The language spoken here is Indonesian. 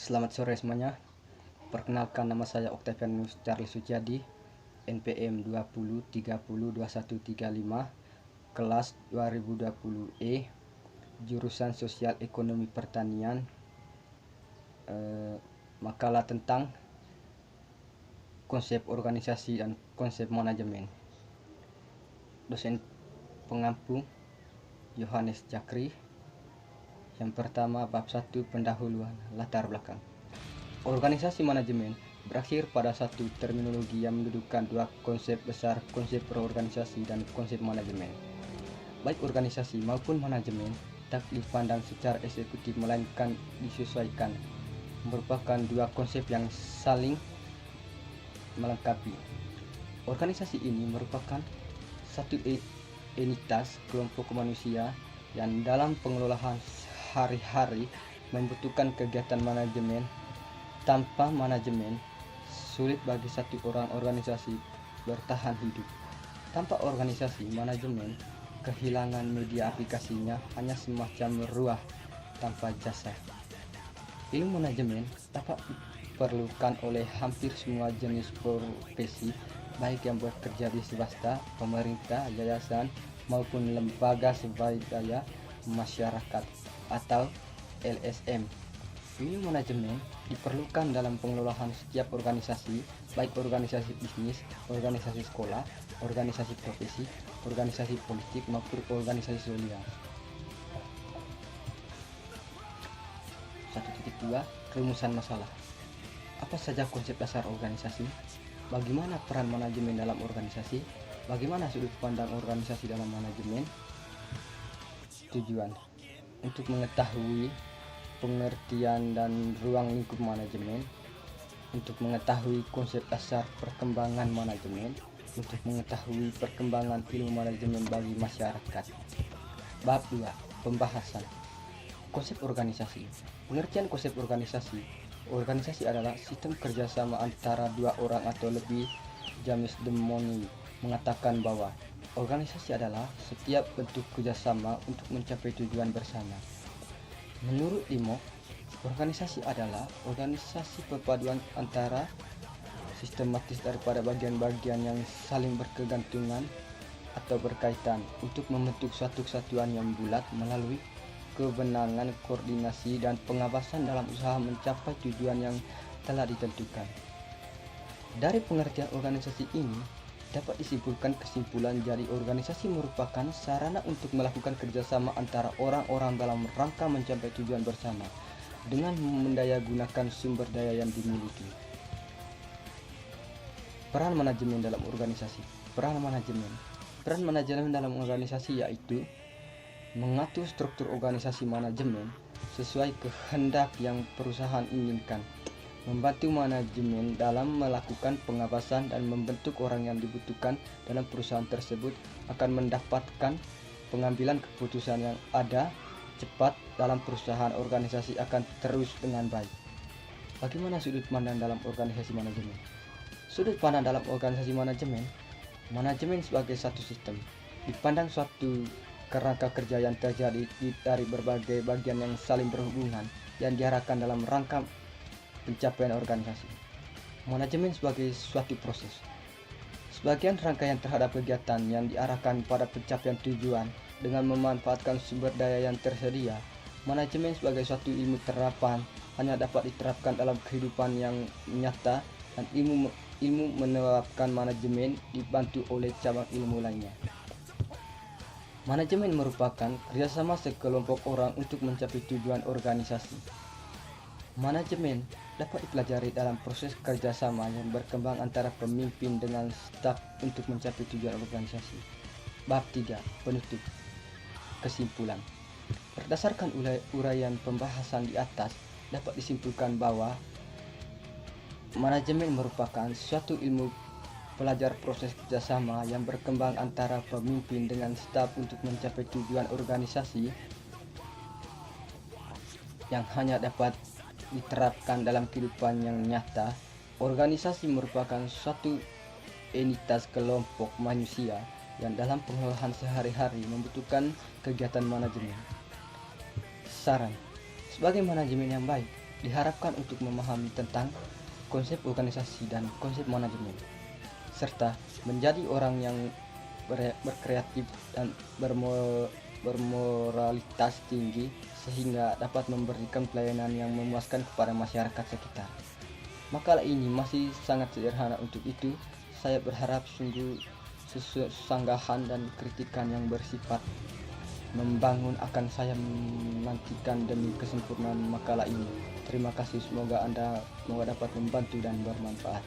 Selamat sore semuanya. Perkenalkan, nama saya Octavianus Charles Suciadi, NPM 2030302135, kelas 2020E, jurusan Sosial Ekonomi Pertanian. Makalah tentang konsep organisasi dan konsep manajemen. Dosen pengampu Yohanes Jakri. Yang pertama, bab 1, pendahuluan latar belakang. Organisasi manajemen berakhir pada satu terminologi yang mendudukan dua konsep besar, konsep berorganisasi dan konsep manajemen. Baik organisasi maupun manajemen tak dipandang secara eksekutif melainkan disesuaikan, merupakan dua konsep yang saling melengkapi. Organisasi ini merupakan satu entitas kelompok manusia yang dalam pengelolaan hari-hari membutuhkan kegiatan manajemen. Tanpa manajemen, sulit bagi satu orang organisasi bertahan hidup. Tanpa organisasi manajemen, kehilangan media aplikasinya hanya semacam ruah tanpa jasa. Ilmu manajemen dapat diperlukan oleh hampir semua jenis profesi, baik yang bekerja di swasta, pemerintah, yayasan, maupun lembaga swadaya masyarakat atau LSM. Ilmu manajemen diperlukan dalam pengelolaan setiap organisasi, baik organisasi bisnis, organisasi sekolah, organisasi profesi, organisasi politik, maupun organisasi sosial. 1.2 Rumusan masalah. Apa saja konsep dasar organisasi? Bagaimana peran manajemen dalam organisasi? Bagaimana sudut pandang organisasi dalam manajemen? Tujuan untuk mengetahui pengertian dan ruang lingkup manajemen, untuk mengetahui konsep dasar perkembangan manajemen, untuk mengetahui perkembangan ilmu manajemen bagi masyarakat. Bab 2, pembahasan konsep organisasi. Pengertian konsep organisasi. Organisasi adalah sistem kerjasama antara dua orang atau lebih. James Demoni mengatakan bahwa organisasi adalah setiap bentuk kerjasama untuk mencapai tujuan bersama. Menurut Limo, organisasi adalah organisasi perpaduan antara sistematis daripada bagian-bagian yang saling berkegantungan atau berkaitan untuk membentuk suatu kesatuan yang bulat melalui kebenangan, koordinasi, dan pengawasan dalam usaha mencapai tujuan yang telah ditentukan. Dari pengertian organisasi ini dapat disimpulkan kesimpulan jadi organisasi merupakan sarana untuk melakukan kerjasama antara orang-orang dalam rangka mencapai tujuan bersama dengan mendayagunakan sumber daya yang dimiliki. Peran manajemen dalam organisasi. Peran manajemen dalam organisasi yaitu mengatur struktur organisasi manajemen sesuai kehendak yang perusahaan inginkan, membantu manajemen dalam melakukan pengawasan dan membentuk orang yang dibutuhkan dalam perusahaan tersebut akan mendapatkan pengambilan keputusan yang ada cepat dalam perusahaan. Organisasi akan terus dengan baik. Bagaimana sudut pandang dalam organisasi manajemen? Sudut pandang dalam organisasi manajemen sebagai satu sistem dipandang suatu kerangka kerja yang terjadi dari berbagai bagian yang saling berhubungan yang diarahkan dalam rangka pencapaian organisasi. Manajemen sebagai suatu proses, sebagian rangkaian terhadap kegiatan yang diarahkan pada pencapaian tujuan dengan memanfaatkan sumber daya yang tersedia. Manajemen sebagai suatu ilmu terapan hanya dapat diterapkan dalam kehidupan yang nyata, dan ilmu menerapkan manajemen dibantu oleh cabang ilmu lainnya. Manajemen merupakan kerjasama sekelompok orang untuk mencapai tujuan organisasi. Manajemen dapat dipelajari dalam proses kerjasama yang berkembang antara pemimpin dengan staf untuk mencapai tujuan organisasi. Bab 3, penutup. Kesimpulan. Berdasarkan uraian pembahasan di atas, dapat disimpulkan bahwa manajemen merupakan suatu ilmu pelajar proses kerjasama yang berkembang antara pemimpin dengan staf untuk mencapai tujuan organisasi yang hanya dapat diterapkan dalam kehidupan yang nyata. Organisasi merupakan suatu entitas kelompok manusia yang dalam pengelolaan sehari-hari membutuhkan kegiatan manajemen. Saran: sebagai manajemen yang baik, diharapkan untuk memahami tentang konsep organisasi dan konsep manajemen, serta menjadi orang yang berkreatif dan bermoralitas tinggi sehingga dapat memberikan pelayanan yang memuaskan kepada masyarakat sekitar. Makalah ini masih sangat sederhana, untuk itu saya berharap sungguh sanggahan dan kritikan yang bersifat membangun akan saya menantikan demi kesempurnaan makalah ini. Terima kasih, semoga Anda dapat membantu dan bermanfaat.